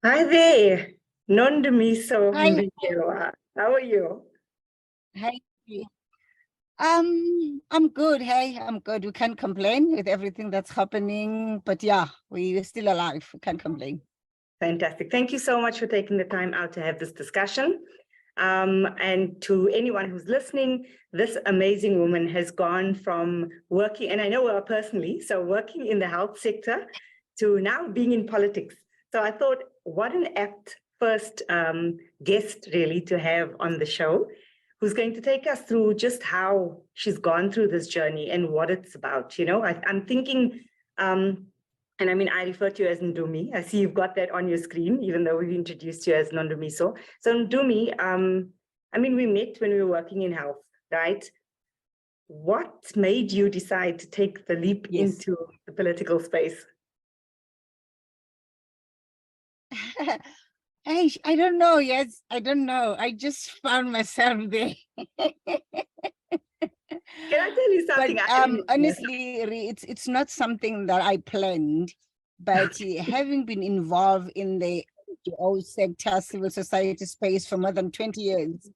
Hi there, Ndumi Hi. Mvinjelwa. How are you? Hi. I'm good. Hey, I'm good. We can't complain with everything that's happening, but yeah, we're still alive. We can't complain. Fantastic. Thank you so much for taking the time out to have this discussion. And to anyone who's listening, this amazing woman has gone from working, and I know her personally, so working in the health sector to now being in politics. So I thought, what an apt first guest really to have on the show, who's going to take us through just how she's gone through this journey and what it's about. I'm thinking, and I mean, I refer to you as Ndumi. I see you've got that on your screen, even though we've introduced you as Ndumi. So Ndumi, I mean, we met when we were working in health, right? What made you decide to take the leap into the political space? Hey, I don't know. Yes, I don't know. I just found myself there. Can I tell you something? But honestly, it's not something that I planned, but having been involved in the NGO sector, civil society space for more than 20 years,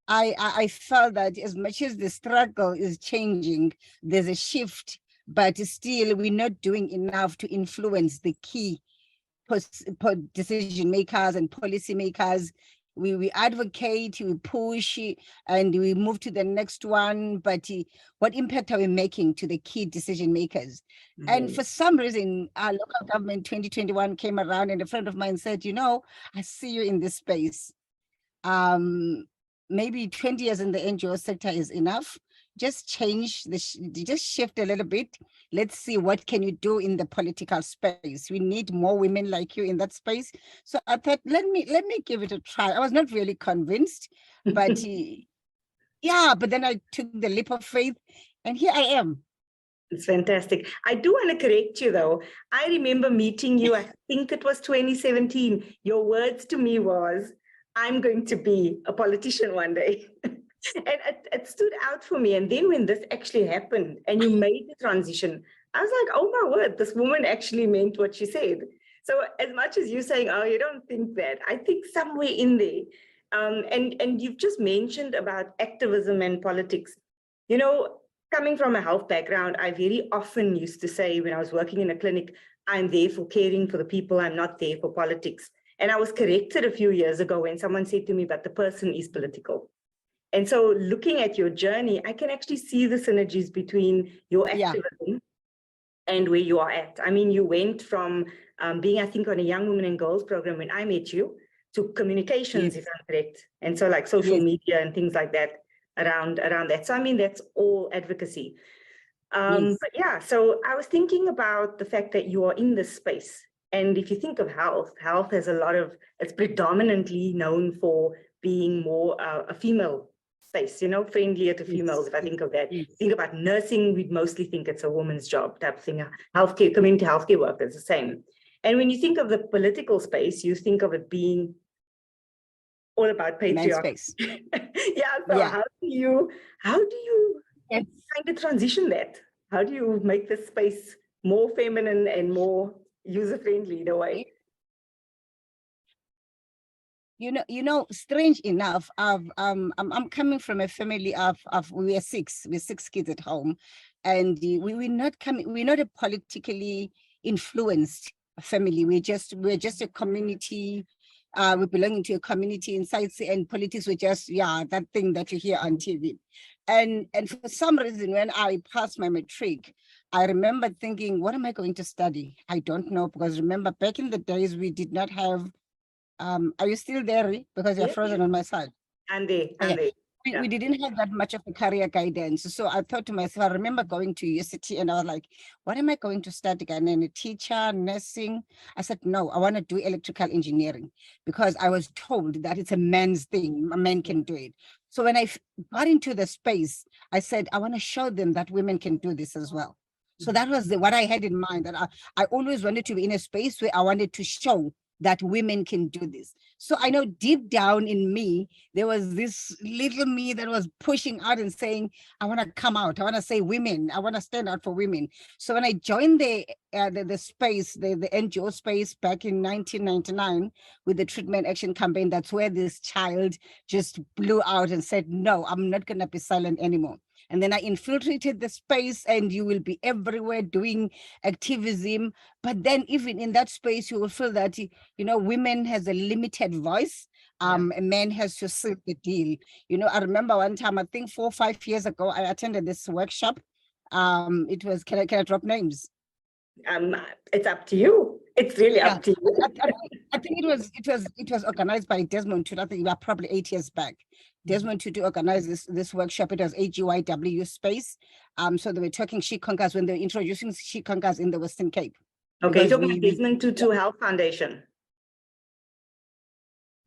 I felt that as much as the struggle is changing, there's a shift, but still we're not doing enough to influence the key decision makers and policy makers. We advocate, we push, and we move to the next one. But what impact are we making to the key decision makers? Mm-hmm. And for some reason, our local government 2021 came around, and a friend of mine said, I see you in this space. Maybe 20 years in the NGO sector is enough. Just change just shift a little bit. Let's see what can you do in the political space. We need more women like you in that space. So I thought, let me give it a try. I was not really convinced, but yeah, but then I took the leap of faith, and here I am. It's fantastic. I do want to correct you, though. I remember meeting you, I think it was 2017. Your words to me was, I'm going to be a politician one day. And it stood out for me. And then when this actually happened and you made the transition, I was like, oh my word, this woman actually meant what she said. So as much as you're saying, oh, you don't think that, I think somewhere in there, and you've just mentioned about activism and politics. Coming from a health background, I very often used to say when I was working in a clinic, I'm there for caring for the people, I'm not there for politics. And I was corrected a few years ago when someone said to me, but the person is political. And so looking at your journey, I can actually see the synergies between your activism and where you are at. I mean, you went from being, I think, on a young women and girls program when I met you to communications, if I'm correct. And so like social media and things like that around that. So, I mean, that's all advocacy. But yeah, so I was thinking about the fact that you are in this space. And if you think of health has a lot of, it's predominantly known for being more a female space, friendlier to females, if I think of that. Think about nursing, we'd mostly think it's a woman's job type of thing. Healthcare, community healthcare workers, the same. And when you think of the political space, you think of it being all about patriarchy. So how do you kind of transition that? How do you make this space more feminine and more user-friendly in a way? Strange enough, I'm coming from a family of we're six kids at home, and we're not a politically influenced family. We're just a community. We belong to a community inside, and politics were just that thing that you hear on TV. And for some reason, when I passed my matric, I remember thinking, what am I going to study? I don't know, because remember back in the days we did not have. Are you still there? Because you're frozen on my side. And they. We didn't have that much of a career guidance. So I thought to myself, I remember going to university and I was like, what am I going to study again? And a teacher, nursing. I said, no, I want to do electrical engineering because I was told that it's a man's thing. A man can do it. So when I got into the space, I said, I want to show them that women can do this as well. So that was what I had in mind, that I always wanted to be in a space where I wanted to show that women can do this. So I know deep down in me, there was this little me that was pushing out and saying, I want to come out. I want to say women. I want to stand out for women. So when I joined the space, the NGO space back in 1999 with the Treatment Action Campaign, that's where this child just blew out and said, no, I'm not going to be silent anymore. And then I infiltrated the space, and you will be everywhere doing activism. But then even in that space, you will feel that, women has a limited voice. A man has to seal the deal. I remember one time, I think 4 or 5 years ago, I attended this workshop. It was, can I drop names? It's up to you. It's really up to you. I think it was organized by Desmond Tutu. I think about probably 8 years back. Desmond Tutu organized this workshop. It was AGYW space. So they were talking She Conquers when they were introducing She Conquers in the Western Cape. Okay, you're talking about Desmond Tutu Health Foundation.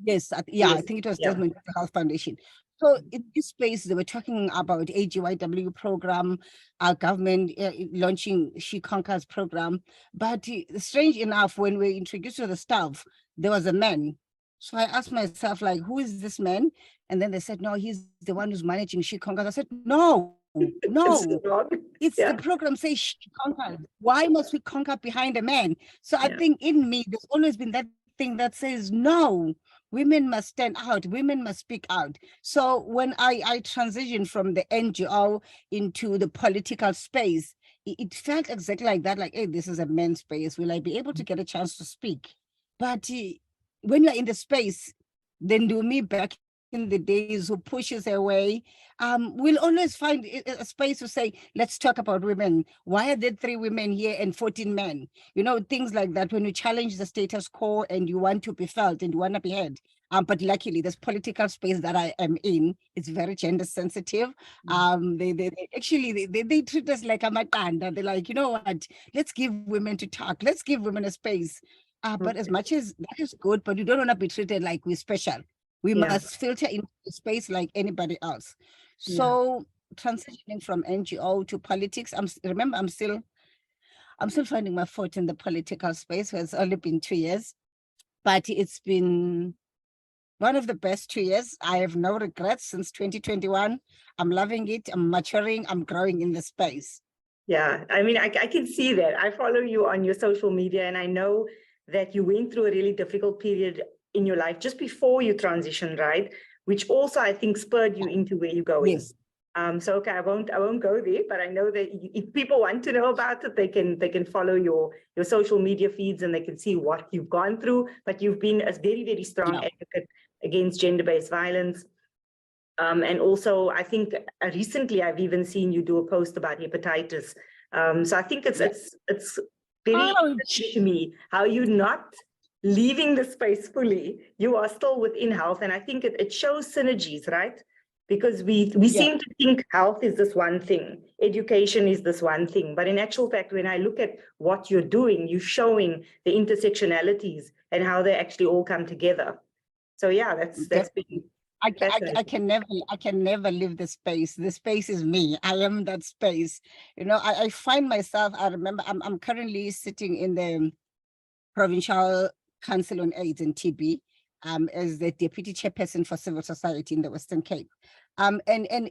Yes, I think it was Desmond Tutu Health Foundation. So in this space, they were talking about AGYW program, our government launching She Conquers program. But strange enough, when we introduced to the staff, there was a man. So I asked myself, like, who is this man? And then they said, no, he's the one who's managing She Conquers. I said, no. It's the program says She Conquers. Why must we conquer behind a man? So I think in me, there's always been that thing that says, no, women must stand out, women must speak out. So when I transitioned from the NGO into the political space, it felt exactly like that, like, hey, this is a men's space. Will I be able to get a chance to speak? But when you're in the space, then Ndumi back in the days who pushes away, we'll always find a space to say, let's talk about women. Why are there 3 women here and 14 men? Things like that, when you challenge the status quo and you want to be felt and you want to be heard. But luckily, this political space that I am in, it's very gender sensitive. They treat us like a matanda. They're like, you know what, let's give women to talk. Let's give women a space. But as much as that is good, but you don't want to be treated like we're special. We must filter into the space like anybody else. So transitioning from NGO to politics, I'm still finding my foot in the political space. It's only been 2 years, but it's been one of the best 2 years. I have no regrets since 2021. I'm loving it. I'm maturing. I'm growing in the space. Yeah, I mean, I can see that. I follow you on your social media, and I know that you went through a really difficult period in your life just before you transitioned, right? Which also, I think, spurred you into where you're going. Yes. So okay, I won't go there, but I know that if people want to know about it, they can follow your social media feeds and they can see what you've gone through. But you've been a very, very strong advocate against gender-based violence. And also, I think recently I've even seen you do a post about hepatitis. So I think it's very interesting to me how you're not leaving the space fully. You are still within health, and I think it shows synergies, right? Because we seem to think health is this one thing, education is this one thing, but in actual fact, when I look at what you're doing, you're showing the intersectionalities and how they actually all come together. So yeah, that's been I can never leave the space. The space is me. I am that space. I find myself, I remember I'm currently sitting in the Provincial Council on AIDS and TB as the Deputy Chairperson for Civil Society in the Western Cape. And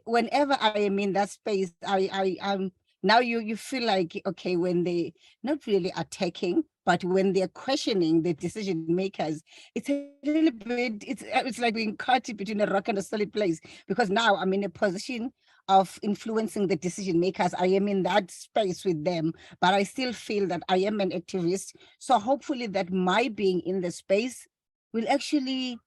whenever I am in that space, I'm now you feel like, okay, when they not really attacking, but when they're questioning the decision makers, it's a little bit, it's like being caught between a rock and a solid place, because now I'm in a position of influencing the decision makers. I am in that space with them, but I still feel that I am an activist. So hopefully that my being in the space will actually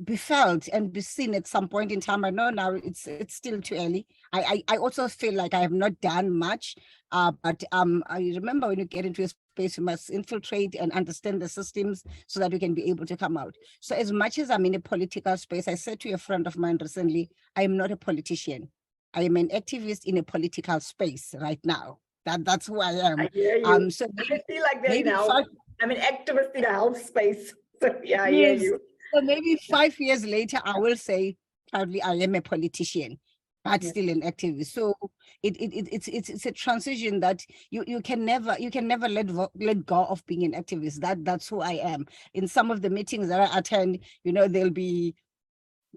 be felt and be seen at some point in time. I know now it's still too early. I also feel like I have not done much, but I remember when you get into a space, you must infiltrate and understand the systems so that you can be able to come out. So as much as I'm in a political space, I said to a friend of mine recently, I am not a politician. I am an activist in a political space right now. That's who I am. I hear you. So I feel like that now. I'm an activist in a health space. So yeah, I hear you. So maybe 5 years later, I will say proudly, I am a politician. but Yeah. still an activist. So it's a transition that you can never let go of being an activist. That's who I am. In some of the meetings that I attend, there'll be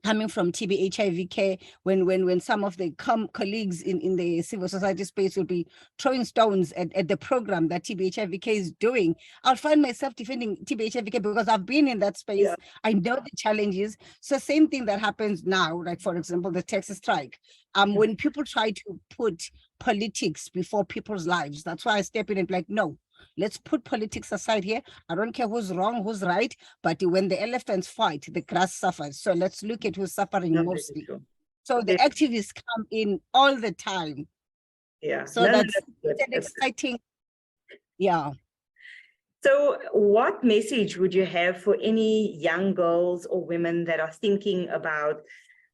coming from TB HIV Care, when some of the colleagues in the civil society space will be throwing stones at the program that TB HIV Care is doing, I'll find myself defending TB HIV Care because I've been in that space. Yeah. I know the challenges. So same thing that happens now, like for example, the Texas strike. When people try to put politics before people's lives, that's why I step in and be like, no, let's put politics aside here. I don't care who's wrong, who's right, but when the elephants fight, the grass suffers. So let's look at who's suffering No, very mostly. true. So the Very- activists come in all the time. Yeah. So No, no, that's good. an That's good. exciting, yeah. So, what message would you have for any young girls or women that are thinking about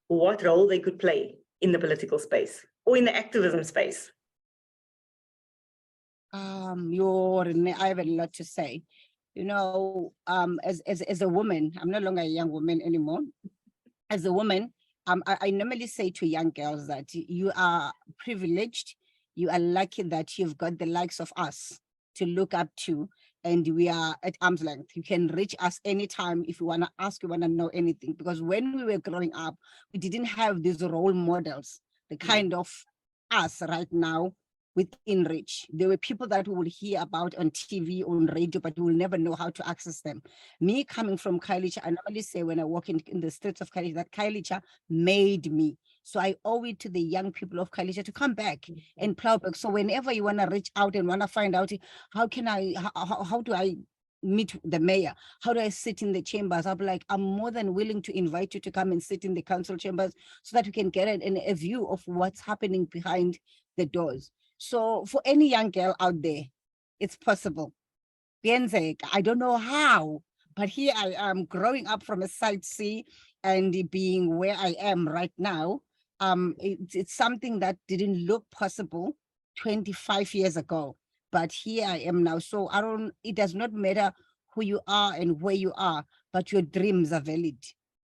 what role they could play in the political space or in the activism space? I have a lot to say. As a woman, I'm no longer a young woman anymore. As a woman, I normally say to young girls that you are privileged. You are lucky that you've got the likes of us to look up to, and we are at arm's length. You can reach us anytime if you want to ask, you want to know anything. Because when we were growing up, we didn't have these role models, the kind of us right now within reach. There were people that we would hear about on TV, on radio, but we will never know how to access them. Me coming from Khayelitsha, I normally say when I walk in the streets of Khayelitsha, that Khayelitsha made me. So I owe it to the young people of Khayelitsha to come back and plow back. So whenever you want to reach out and want to find out, how do I meet the mayor? How do I sit in the chambers? I'll be like, I'm more than willing to invite you to come and sit in the council chambers so that we can get a view of what's happening behind the doors. So for any young girl out there, it's possible. I don't know how, but here I am growing up from a side C and being where I am right now. It's something that didn't look possible 25 years ago, but here I am now. So it does not matter who you are and where you are, but your dreams are valid.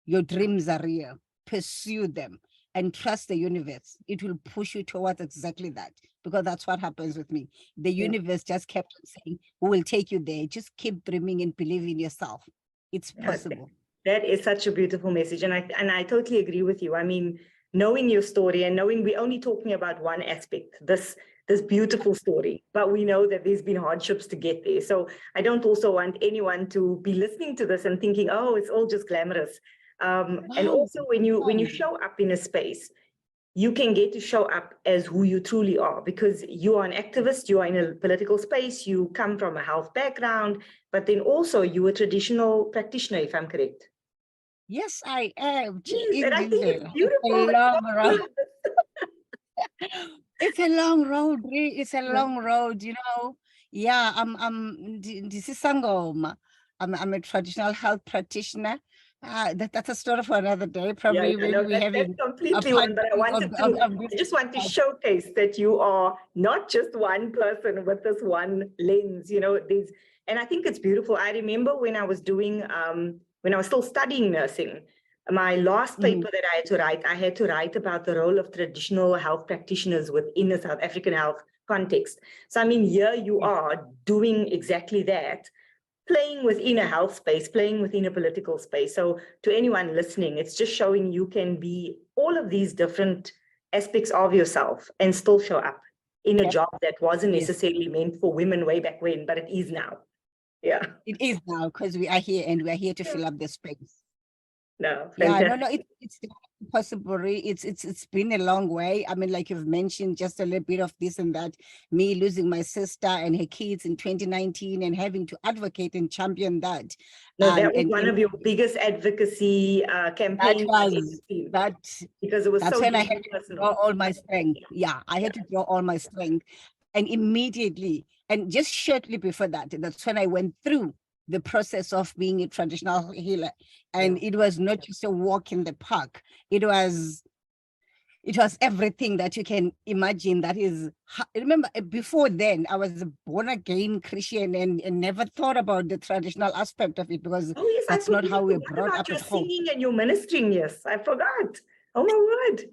Your dreams are real. Pursue them and trust the universe. It will push you towards exactly that, because that's what happens with me. The universe just kept on saying, we will take you there. Just keep dreaming and believe in yourself. It's possible. That is such a beautiful message. And I totally agree with you. I mean, knowing your story and knowing we're only talking about one aspect, this beautiful story, but we know that there's been hardships to get there. So I don't also want anyone to be listening to this and thinking, oh, it's all just glamorous. And also when you show up in a space, you can get to show up as who you truly are, because you are an activist, you are in a political space, you come from a health background, but then also you're a traditional practitioner, if I'm correct. Yes, I am. Yes, and I think it's beautiful. It's a long road. It's a long road. It's a long road, Yeah, this is Sangoma. I'm a traditional health practitioner. That's a story for another day. Probably we're having that's completely one, but I just want to showcase that you are not just one person with this one lens, and I think it's beautiful. I remember when I was doing, when I was still studying nursing, my last paper that I had to write about the role of traditional health practitioners within the South African health context. So, I mean, here you are doing exactly that, playing within a health space, playing within a political space. So to anyone listening, it's just showing you can be all of these different aspects of yourself and still show up in a job that wasn't necessarily meant for women way back when, but it is now. Yeah. It is now, because we are here and we are here to fill up the space. No, it's possible. It's been a long way. I mean, like you've mentioned, just a little bit of this and that, me losing my sister and her kids in 2019 and having to advocate and champion that. No, that was one of your biggest advocacy campaigns. Because it was that's so when I had to draw all my strength. Yeah, I had to draw all my strength. And immediately, and just shortly before that, that's when I went through the process of being a traditional healer. And it was not just a walk in the park. It was everything that you can imagine. That is, remember, before then, I was a born again Christian and never thought about the traditional aspect of it, because that's not how we're brought up at home. Singing and your ministering, yes, I forgot. Oh my word.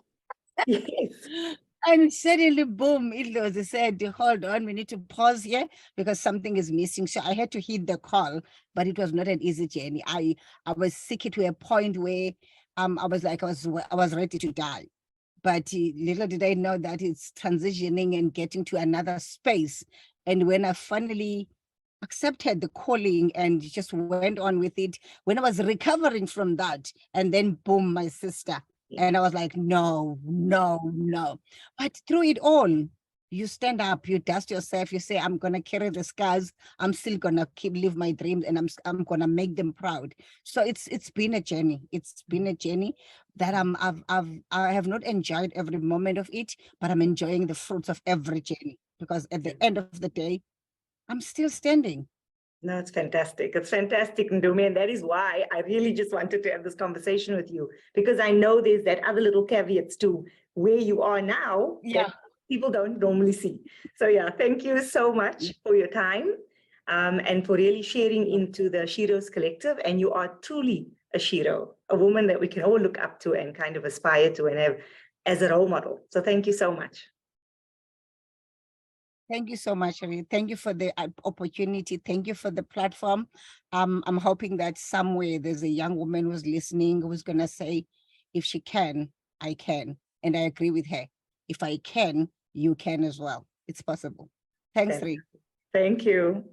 Yes. And suddenly, boom, it was said, hold on, we need to pause here because something is missing. So I had to hit the call, but it was not an easy journey. I was sick to a point where I was like, I was ready to die. But little did I know that it's transitioning and getting to another space. And when I finally accepted the calling and just went on with it, when I was recovering from that, and then boom, my sister. And I was like, no, no, no. But through it all, you stand up, you dust yourself, you say, I'm gonna carry the scars, I'm still gonna live my dreams, and I'm gonna make them proud. So it's been a journey. It's been a journey that I have not enjoyed every moment of it, but I'm enjoying the fruits of every journey because at the end of the day, I'm still standing. No, it's fantastic. It's fantastic, Ndumi. And that is why I really just wanted to have this conversation with you, because I know there's that other little caveats to where you are now that people don't normally see. So yeah, thank you so much for your time and for really sharing into the Sheroes Collective. And you are truly a Shero, a woman that we can all look up to and kind of aspire to and have as a role model. So thank you so much. Thank you so much, Ari. Thank you for the opportunity. Thank you for the platform. I'm hoping that somewhere there's a young woman who's listening who's going to say, if she can, I can. And I agree with her. If I can, you can as well. It's possible. Thanks, Ri. Thank you.